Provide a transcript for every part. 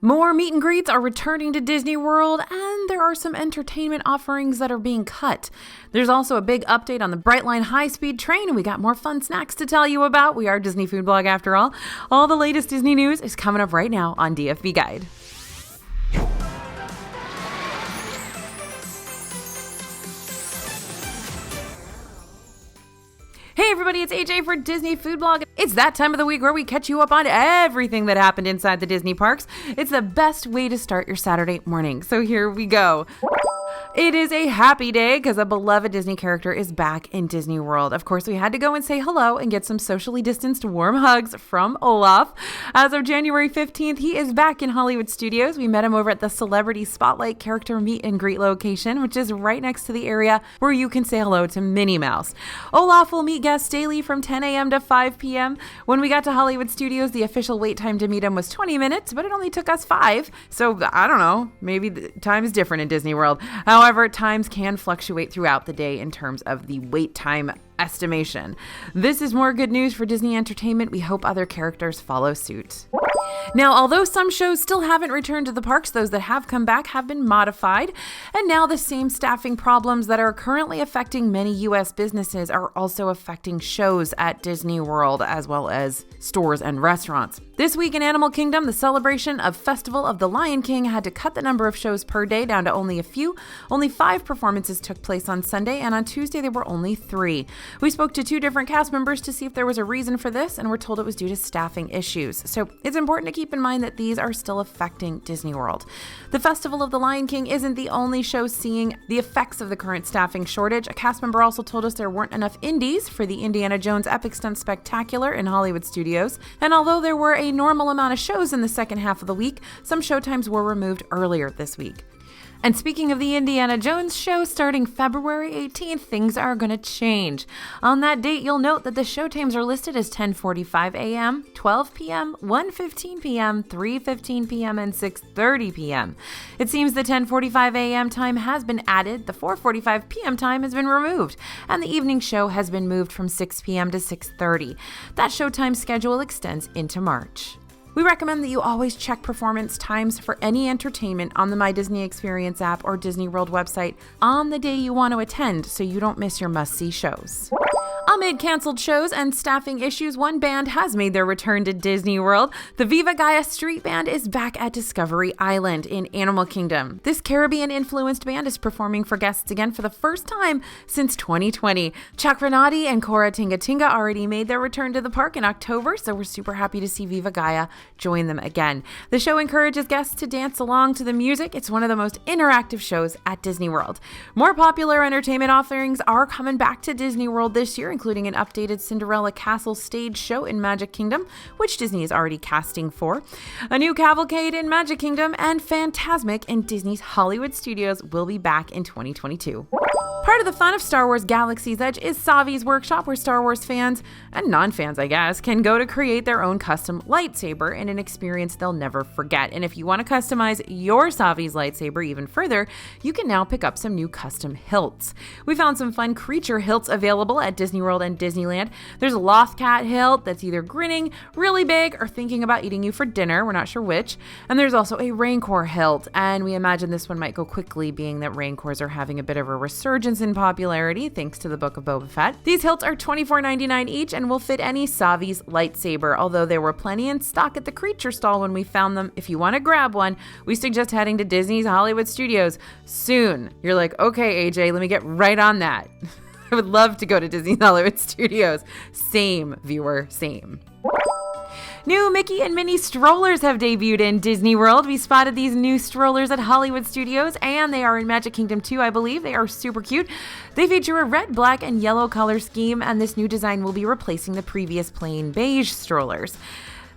More meet and greets are returning to Disney World, and there are some entertainment offerings that are being cut. There's also a big update on the Brightline high-speed train, and we got more fun snacks to tell you about. We are Disney Food Blog after all. All the latest Disney news is coming up right now on DFB Guide. Hey everybody, it's AJ for Disney Food Blog. It's that time of the week where we catch you up on everything that happened inside the Disney parks. It's the best way to start your Saturday morning. So here we go. It is a happy day because a beloved Disney character is back in Disney World. Of course, we had to go and say hello and get some socially distanced warm hugs from Olaf. As of January 15th, he is back in Hollywood Studios. We met him over at the Celebrity Spotlight character meet and greet location, which is right next to the area where you can say hello to Minnie Mouse. Olaf will meet guests daily from 10 a.m. to 5 p.m. When we got to Hollywood Studios, the official wait time to meet him was 20 minutes, but it only took us 5. So I don't know, maybe the time is different in Disney World. However, times can fluctuate throughout the day in terms of the wait time estimation. This is more good news for Disney Entertainment. We hope other characters follow suit. Now, although some shows still haven't returned to the parks, those that have come back have been modified. And now the same staffing problems that are currently affecting many U.S. businesses are also affecting shows at Disney World, as well as stores and restaurants. This week in Animal Kingdom, the celebration of Festival of the Lion King had to cut the number of shows per day down to only a few. Only 5 performances took place on Sunday, and on Tuesday there were only 3. We spoke to 2 different cast members to see if there was a reason for this, and we're told it was due to staffing issues. So it's important to keep in mind that these are still affecting Disney World. The Festival of the Lion King isn't the only show seeing the effects of the current staffing shortage. A cast member also told us there weren't enough indies for the Indiana Jones Epic Stunt Spectacular in Hollywood Studios. And although there were a normal amount of shows in the second half of the week, some showtimes were removed earlier this week. And speaking of the Indiana Jones show, starting February 18th, things are going to change. On that date, you'll note that the show times are listed as 10:45 a.m., 12 p.m., 1:15 p.m., 3:15 p.m., and 6:30 p.m. It seems the 10:45 a.m. time has been added, the 4:45 p.m. time has been removed, and the evening show has been moved from 6 p.m. to 6:30. That showtime schedule extends into March. We recommend that you always check performance times for any entertainment on the My Disney Experience app or Disney World website on the day you want to attend so you don't miss your must-see shows. Amid canceled shows and staffing issues, one band has made their return to Disney World. The Viva Gaia Street Band is back at Discovery Island in Animal Kingdom. This Caribbean-influenced band is performing for guests again for the first time since 2020. Chuck Renati and Cora Tinga Tinga already made their return to the park in October, so we're super happy to see Viva Gaia join them again. The show encourages guests to dance along to the music. It's one of the most interactive shows at Disney World. More popular entertainment offerings are coming back to Disney World this year, including an updated Cinderella Castle stage show in Magic Kingdom, which Disney is already casting for, a new cavalcade in Magic Kingdom, and Fantasmic in Disney's Hollywood Studios will be back in 2022. Part of the fun of Star Wars Galaxy's Edge is Savi's workshop, where Star Wars fans, and non-fans I guess, can go to create their own custom lightsaber in an experience they'll never forget. And if you want to customize your Savi's lightsaber even further, you can now pick up some new custom hilts. We found some fun creature hilts available at Disney World and Disneyland. There's a Lothcat hilt that's either grinning, really big, or thinking about eating you for dinner. We're not sure which. And there's also a Rancor hilt, and we imagine this one might go quickly, being that Rancors are having a bit of a resurgence in popularity thanks to the Book of Boba Fett. These hilts are $24.99 each and will fit any Savi's lightsaber, although there were plenty in stock at the creature stall when we found them. If you want to grab one, we suggest heading to Disney's Hollywood Studios soon. You're like, okay, AJ, let me get right on that. I would love to go to Disney's Hollywood Studios. Same, viewer, same. New Mickey and Minnie strollers have debuted in Disney World. We spotted these new strollers at Hollywood Studios, and they are in Magic Kingdom too, I believe. They are super cute. They feature a red, black, and yellow color scheme, and this new design will be replacing the previous plain beige strollers.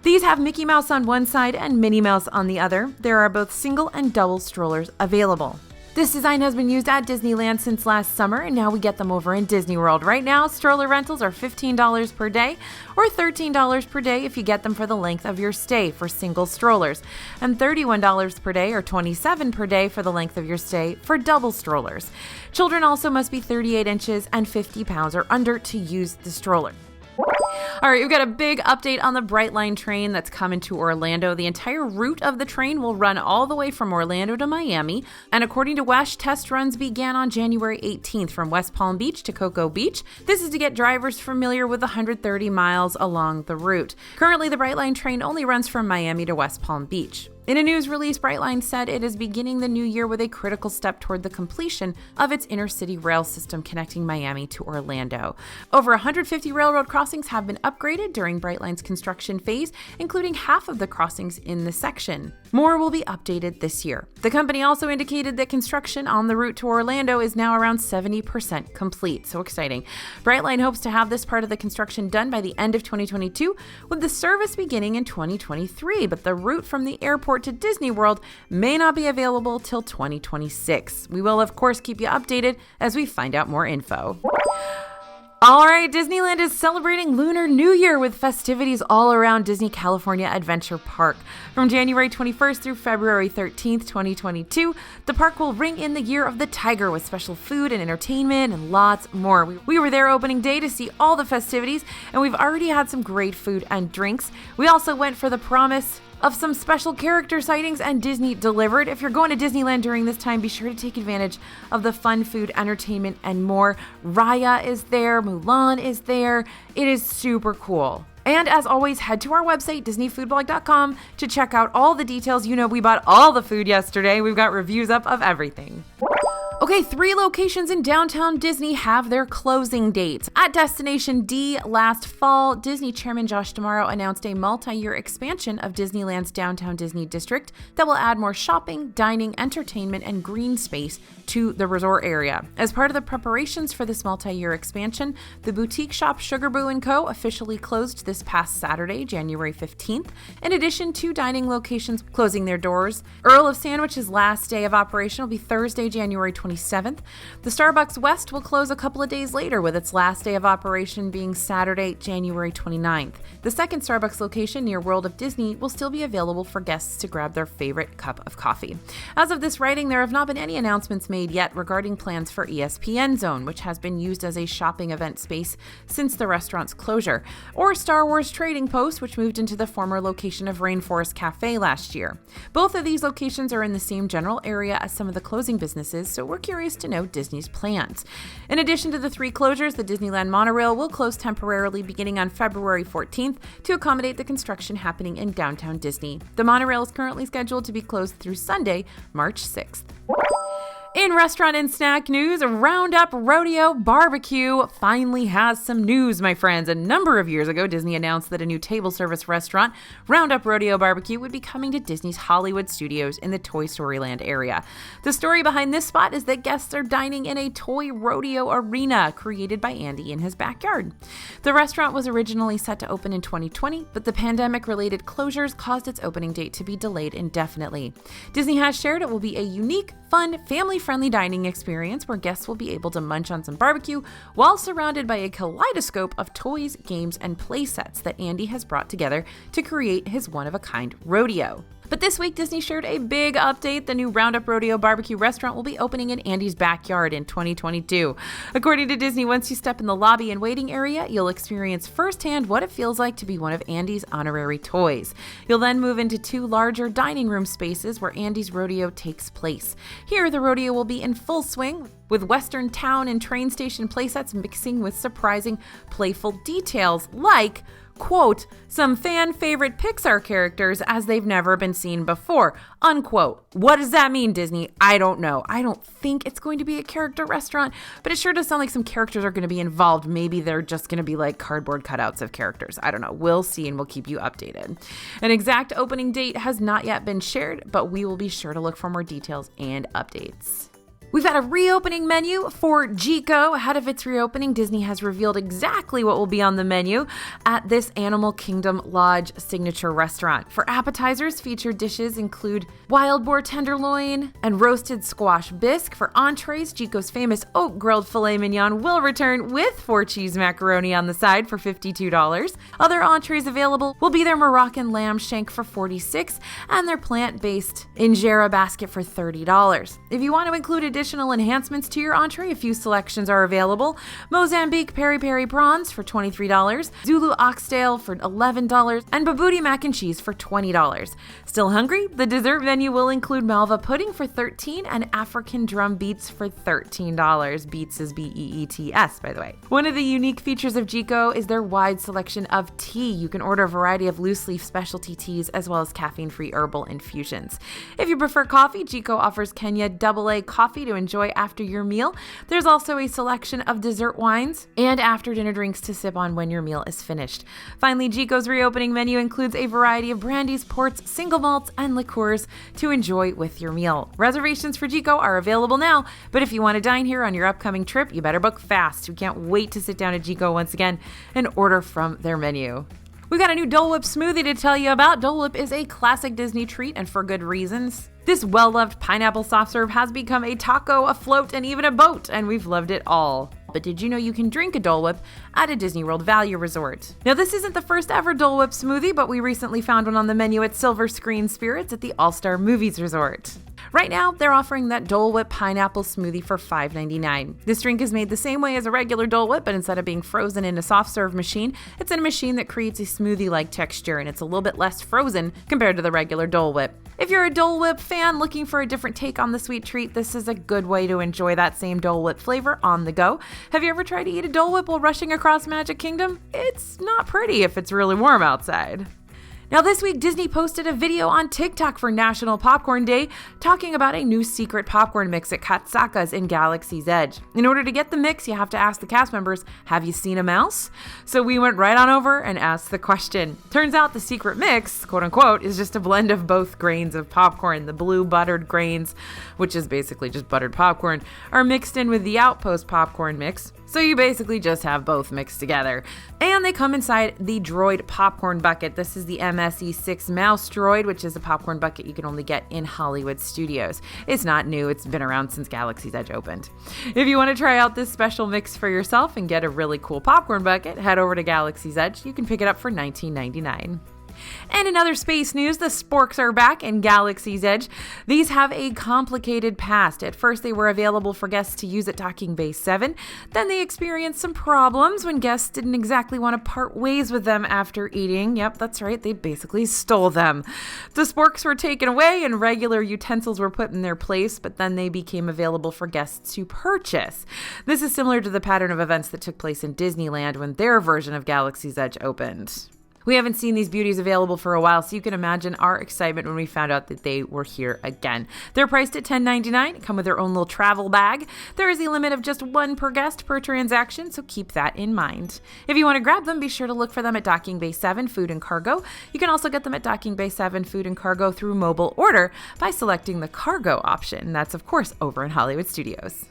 These have Mickey Mouse on one side and Minnie Mouse on the other. There are both single and double strollers available. This design has been used at Disneyland since last summer, and now we get them over in Disney World. Right now, stroller rentals are $15 per day or $13 per day if you get them for the length of your stay for single strollers, and $31 per day or $27 per day for the length of your stay for double strollers. Children also must be 38 inches and 50 pounds or under to use the stroller. All right, we've got a big update on the Brightline Train that's coming to Orlando. The entire route of the train will run all the way from Orlando to Miami. And according to WESH, test runs began on January 18th from West Palm Beach to Cocoa Beach. This is to get drivers familiar with the 130 miles along the route. Currently, the Brightline Train only runs from Miami to West Palm Beach. In a news release, Brightline said it is beginning the new year with a critical step toward the completion of its intercity rail system connecting Miami to Orlando. Over 150 railroad crossings have been upgraded during Brightline's construction phase, including half of the crossings in the section. More will be updated this year. The company also indicated that construction on the route to Orlando is now around 70% complete. So exciting. Brightline hopes to have this part of the construction done by the end of 2022, with the service beginning in 2023, but the route from the airport to Disney World may not be available till 2026. We will, of course, keep you updated as we find out more info. All right, Disneyland is celebrating Lunar New Year with festivities all around Disney California Adventure Park. From January 21st through February 13th, 2022, the park will ring in the Year of the Tiger with special food and entertainment and lots more. We were there opening day to see all the festivities, and we've already had some great food and drinks. We also went for the promise of some special character sightings, and Disney delivered. If you're going to Disneyland during this time, be sure to take advantage of the fun food, entertainment, and more. Raya is there, Mulan is there. It is super cool. And as always, head to our website, DisneyFoodblog.com, to check out all the details. You know, we bought all the food yesterday. We've got reviews up of everything. Okay, 3 locations in downtown Disney have their closing dates. At Destination D last fall, Disney Chairman Josh D'Amaro announced a multi-year expansion of Disneyland's downtown Disney district that will add more shopping, dining, entertainment, and green space to the resort area. As part of the preparations for this multi-year expansion, the boutique shop Sugar Boo & Co. officially closed this past Saturday, January 15th. In addition, 2 dining locations closing their doors. Earl of Sandwich's last day of operation will be Thursday, January 27th. The Starbucks West will close a couple of days later, with its last day of operation being Saturday, January 29th. The second Starbucks location near World of Disney will still be available for guests to grab their favorite cup of coffee. As of this writing, there have not been any announcements made yet regarding plans for ESPN Zone, which has been used as a shopping event space since the restaurant's closure, or Star Wars Trading Post, which moved into the former location of Rainforest Cafe last year. Both of these locations are in the same general area as some of the closing businesses, so we're curious to know Disney's plans. In addition to the 3 closures, the Disneyland monorail will close temporarily beginning on February 14th to accommodate the construction happening in downtown Disney. The monorail is currently scheduled to be closed through Sunday, March 6th. In restaurant and snack news, Roundup Rodeo Barbecue finally has some news, my friends. A number of years ago, Disney announced that a new table service restaurant, Roundup Rodeo Barbecue, would be coming to Disney's Hollywood Studios in the Toy Story Land area. The story behind this spot is that guests are dining in a toy rodeo arena created by Andy in his backyard. The restaurant was originally set to open in 2020, but the pandemic-related closures caused its opening date to be delayed indefinitely. Disney has shared it will be a unique, fun, family-friendly dining experience where guests will be able to munch on some barbecue while surrounded by a kaleidoscope of toys, games, and play sets that Andy has brought together to create his one-of-a-kind rodeo. But this week, Disney shared a big update. The new Roundup Rodeo Barbecue restaurant will be opening in Andy's backyard in 2022. According to Disney, once you step in the lobby and waiting area, you'll experience firsthand what it feels like to be one of Andy's honorary toys. You'll then move into 2 larger dining room spaces where Andy's rodeo takes place. Here, the rodeo will be in full swing, with Western town and train station playsets mixing with surprising, playful details like, quote, some fan favorite Pixar characters as they've never been seen before, unquote. What does that mean, Disney? I don't know. I don't think it's going to be a character restaurant, but it sure does sound like some characters are going to be involved. Maybe they're just going to be like cardboard cutouts of characters. I don't know. We'll see, and we'll keep you updated. An exact opening date has not yet been shared, but we will be sure to look for more details and updates. We've had a reopening menu for Jiko. Ahead of its reopening, Disney has revealed exactly what will be on the menu at this Animal Kingdom Lodge signature restaurant. For appetizers, featured dishes include wild boar tenderloin and roasted squash bisque. For entrees, Jiko's famous oak grilled filet mignon will return with 4 cheese macaroni on the side for $52. Other entrees available will be their Moroccan lamb shank for $46 and their plant-based injera basket for $30. If you want to include a additional enhancements to your entree, a few selections are available. Mozambique Peri Peri Prawns for $23, Zulu Oxtail for $11, and Babouti Mac and Cheese for $20. Still hungry? The dessert menu will include Malva Pudding for $13 and African Drum Beets for $13. Beets is B-E-E-T-S, by the way. One of the unique features of Jiko is their wide selection of tea. You can order a variety of loose leaf specialty teas as well as caffeine-free herbal infusions. If you prefer coffee, Jiko offers Kenya AA coffee to enjoy after your meal. There's also a selection of dessert wines and after-dinner drinks to sip on when your meal is finished. Finally, Jiko's reopening menu includes a variety of brandies, ports, single malts, and liqueurs to enjoy with your meal. Reservations for Jiko are available now, but if you want to dine here on your upcoming trip, you better book fast. We can't wait to sit down at Jiko once again and order from their menu. We've got a new Dole Whip smoothie to tell you about. Dole Whip is a classic Disney treat, and for good reasons. This well-loved pineapple soft serve has become a taco, a float, and even a boat, and we've loved it all. But did you know you can drink a Dole Whip at a Disney World Value Resort? Now, this isn't the first ever Dole Whip smoothie, but we recently found one on the menu at Silver Screen Spirits at the All-Star Movies Resort. Right now, they're offering that Dole Whip pineapple smoothie for $5.99. This drink is made the same way as a regular Dole Whip, but instead of being frozen in a soft serve machine, it's in a machine that creates a smoothie-like texture, and it's a little bit less frozen compared to the regular Dole Whip. If you're a Dole Whip fan looking for a different take on the sweet treat, this is a good way to enjoy that same Dole Whip flavor on the go. Have you ever tried to eat a Dole Whip while rushing across Magic Kingdom? It's not pretty if it's really warm outside. Now this week, Disney posted a video on TikTok for National Popcorn Day talking about a new secret popcorn mix at Katsaka's in Galaxy's Edge. In order to get the mix, you have to ask the cast members, have you seen a mouse? So we went right on over and asked the question. Turns out the secret mix, quote unquote, is just a blend of both grains of popcorn. The blue buttered grains, which is basically just buttered popcorn, are mixed in with the Outpost popcorn mix. So you basically just have both mixed together. And they come inside the Droid popcorn bucket. This is the MSE6 Mouse Droid, which is a popcorn bucket you can only get in Hollywood Studios. It's not new, it's been around since Galaxy's Edge opened. If you want to try out this special mix for yourself and get a really cool popcorn bucket, head over to Galaxy's Edge. You can pick it up for $19.99. And in other space news, the Sporks are back in Galaxy's Edge. These have a complicated past. At first, they were available for guests to use at Docking Bay 7. Then they experienced some problems when guests didn't exactly want to part ways with them after eating. Yep, that's right, they basically stole them. The Sporks were taken away and regular utensils were put in their place, but then they became available for guests to purchase. This is similar to the pattern of events that took place in Disneyland when their version of Galaxy's Edge opened. We haven't seen these beauties available for a while, so you can imagine our excitement when we found out that they were here again. They're priced at $10.99, come with their own little travel bag. There is a limit of just one per guest per transaction, so keep that in mind. If you want to grab them, be sure to look for them at Docking Bay 7 Food and Cargo. You can also get them at Docking Bay 7 Food and Cargo through mobile order by selecting the cargo option. That's, of course, over in Hollywood Studios.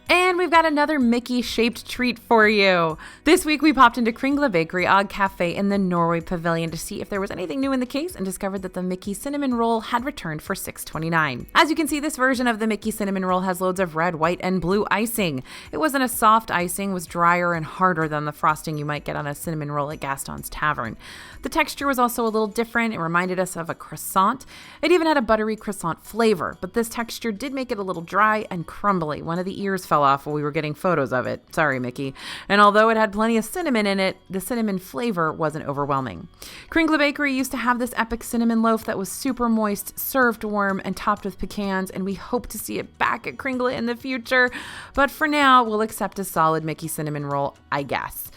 And we've got another Mickey-shaped treat for you. This week we popped into Kringle Bakery Og Cafe in the Norway Pavilion to see if there was anything new in the case and discovered that the Mickey Cinnamon Roll had returned for $6.29. As you can see, this version of the Mickey Cinnamon Roll has loads of red, white, and blue icing. It wasn't a soft icing, was drier and harder than the frosting you might get on a cinnamon roll at Gaston's Tavern. The texture was also a little different. It reminded us of a croissant. It even had a buttery croissant flavor, but this texture did make it a little dry and crumbly. One of the ears fell off while we were getting photos of it. Sorry, Mickey. And although it had plenty of cinnamon in it, the cinnamon flavor wasn't overwhelming. Kringle Bakery used to have this epic cinnamon loaf that was super moist, served warm, and topped with pecans, and we hope to see it back at Kringle in the future. But for now, we'll accept a solid Mickey Cinnamon Roll, I guess.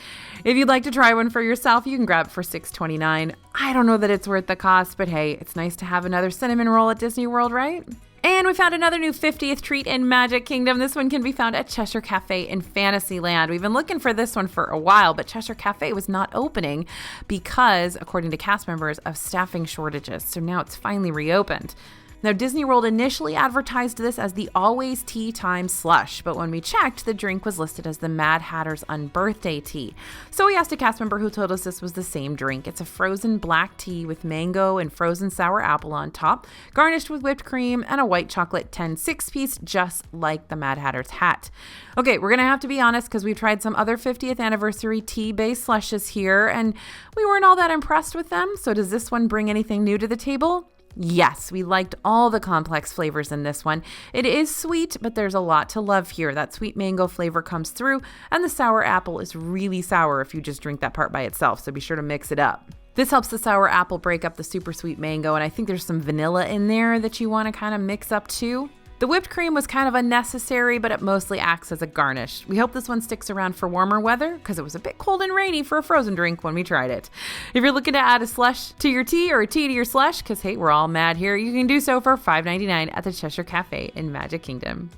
If you'd like to try one for yourself, you can grab it for $6.29. I don't know that it's worth the cost, but hey, it's nice to have another cinnamon roll at Disney World, right? And we found another new 50th treat in Magic Kingdom. This one can be found at Cheshire Cafe in Fantasyland. We've been looking for this one for a while, but Cheshire Cafe was not opening because, according to cast members, of staffing shortages. So now it's finally reopened. Now, Disney World initially advertised this as the Always Tea Time Slush, but when we checked, the drink was listed as the Mad Hatter's Unbirthday Tea. So we asked a cast member who told us this was the same drink. It's a frozen black tea with mango and frozen sour apple on top, garnished with whipped cream and a white chocolate 10 6-piece, just like the Mad Hatter's hat. Okay, we're going to have to be honest because we've tried some other 50th anniversary tea-based slushes here, and we weren't all that impressed with them. So does this one bring anything new to the table? Yes, we liked all the complex flavors in this one. It is sweet, but there's a lot to love here. That sweet mango flavor comes through, and the sour apple is really sour if you just drink that part by itself, so be sure to mix it up. This helps the sour apple break up the super sweet mango, and I think there's some vanilla in there that you want to kind of mix up too. The whipped cream was kind of unnecessary, but it mostly acts as a garnish. We hope this one sticks around for warmer weather because it was a bit cold and rainy for a frozen drink when we tried it. If you're looking to add a slush to your tea or a tea to your slush, because hey, we're all mad here, you can do so for $5.99 at the Cheshire Cafe in Magic Kingdom.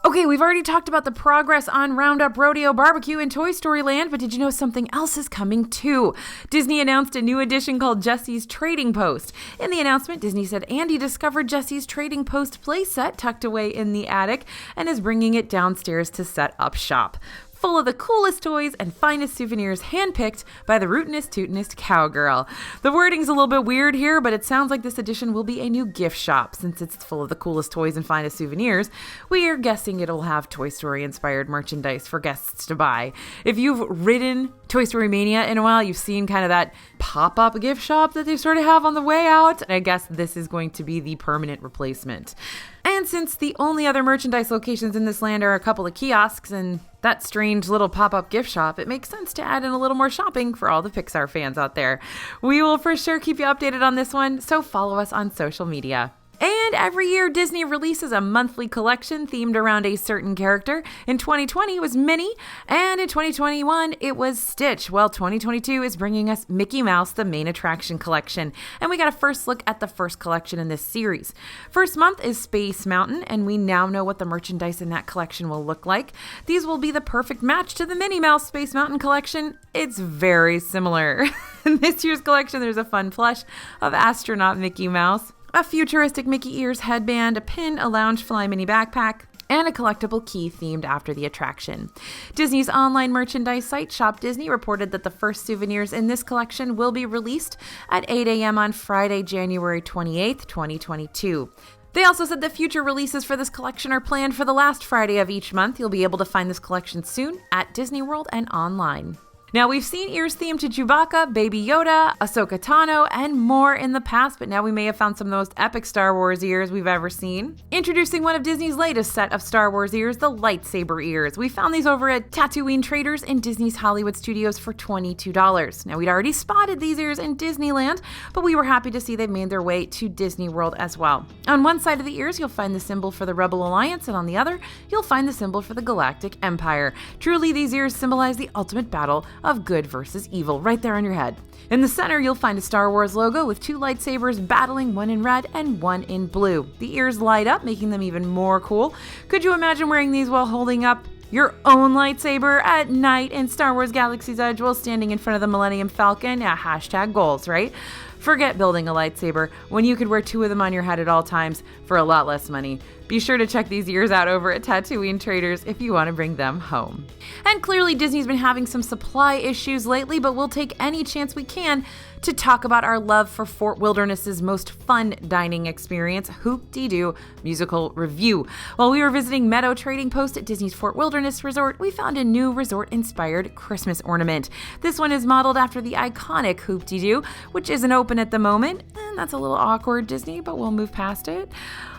Okay, we've already talked about the progress on Roundup, Rodeo, Barbecue, and Toy Story Land, but did you know something else is coming too? Disney announced a new edition called Jessie's Trading Post. In the announcement, Disney said Andy discovered Jessie's Trading Post playset tucked away in the attic and is bringing it downstairs to set up shop. Full of the coolest toys and finest souvenirs handpicked by the rootinest tootinest cowgirl. The wording's a little bit weird here, but it sounds like this edition will be a new gift shop since it's full of the coolest toys and finest souvenirs. We are guessing it'll have Toy Story inspired merchandise for guests to buy. If you've ridden Toy Story Mania in a while, you've seen kind of that pop-up gift shop that they sort of have on the way out. I guess this is going to be the permanent replacement. And since the only other merchandise locations in this land are a couple of kiosks and that strange little pop-up gift shop, it makes sense to add in a little more shopping for all the Pixar fans out there. We will for sure keep you updated on this one, so follow us on social media. And every year, Disney releases a monthly collection themed around a certain character. In 2020, it was Minnie, and in 2021, it was Stitch. Well, 2022 is bringing us Mickey Mouse, the main attraction collection. And we got a first look at the first collection in this series. First month is Space Mountain, and we now know what the merchandise in that collection will look like. These will be the perfect match to the Minnie Mouse Space Mountain collection. It's very similar. In this year's collection, there's a fun plush of astronaut Mickey Mouse, a futuristic Mickey Ears headband, a pin, a Loungefly mini backpack, and a collectible key themed after the attraction. Disney's online merchandise site, Shop Disney, reported that the first souvenirs in this collection will be released at 8 a.m. on Friday, January 28th, 2022. They also said that future releases for this collection are planned for the last Friday of each month. You'll be able to find this collection soon at Disney World and online. Now, we've seen ears themed to Chewbacca, Baby Yoda, Ahsoka Tano, and more in the past, but now we may have found some of the most epic Star Wars ears we've ever seen. Introducing one of Disney's latest set of Star Wars ears, the Lightsaber Ears. We found these over at Tatooine Traders in Disney's Hollywood Studios for $22. Now, we'd already spotted these ears in Disneyland, but we were happy to see they made their way to Disney World as well. On one side of the ears, you'll find the symbol for the Rebel Alliance, and on the other, you'll find the symbol for the Galactic Empire. Truly, these ears symbolize the ultimate battle of good versus evil right there on your head. In the center, you'll find a Star Wars logo with two lightsabers battling, one in red and one in blue. The ears light up, making them even more cool. Could you imagine wearing these while holding up your own lightsaber at night in Star Wars Galaxy's Edge while standing in front of the Millennium Falcon? Yeah, hashtag goals, right? Forget building a lightsaber when you could wear two of them on your head at all times for a lot less money. Be sure to check these ears out over at Tatooine Traders if you want to bring them home. And clearly Disney's been having some supply issues lately, but we'll take any chance we can to talk about our love for Fort Wilderness's most fun dining experience, Hoop-Dee-Doo Musical Review. While we were visiting Meadow Trading Post at Disney's Fort Wilderness Resort, we found a new resort-inspired Christmas ornament. This one is modeled after the iconic Hoop-Dee-Doo, which isn't open at the moment, and that's a little awkward, Disney, but we'll move past it.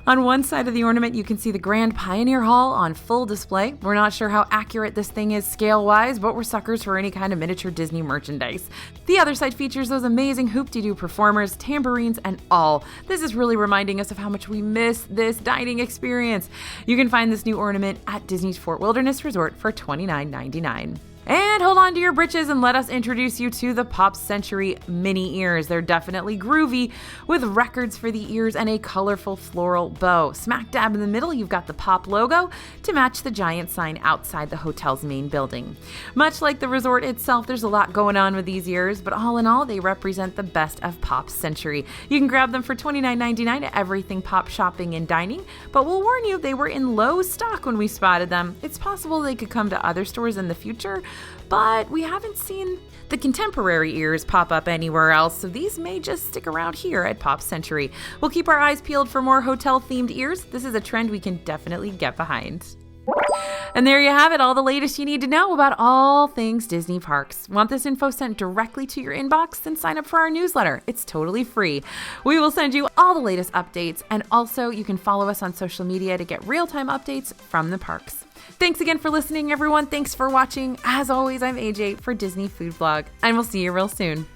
On one side of the ornament, you can see the Grand Pioneer Hall on full display. We're not sure how accurate this thing is scale-wise, but we're suckers for any kind of miniature Disney merchandise. The other side features those amazing Hoop-Dee-Doo performers, tambourines, and all. This is really reminding us of how much we miss this dining experience. You can find this new ornament at Disney's Fort Wilderness Resort for $29.99. And hold on to your britches and let us introduce you to the Pop Century Mini Ears. They're definitely groovy, with records for the ears and a colorful floral bow. Smack dab in the middle, you've got the Pop logo to match the giant sign outside the hotel's main building. Much like the resort itself, there's a lot going on with these ears, but all in all, they represent the best of Pop Century. You can grab them for $29.99 at everything Pop shopping and dining, but we'll warn you, they were in low stock when we spotted them. It's possible they could come to other stores in the future, but we haven't seen the contemporary ears pop up anywhere else, so these may just stick around here at Pop Century. We'll keep our eyes peeled for more hotel-themed ears. This is a trend we can definitely get behind. And there you have it, all the latest you need to know about all things Disney parks. Want this info sent directly to your inbox? Then sign up for our newsletter. It's totally free. We will send you all the latest updates, and also you can follow us on social media to get real-time updates from the parks. Thanks again for listening, everyone. Thanks for watching. As always, I'm AJ for Disney Food Blog, and we'll see you real soon.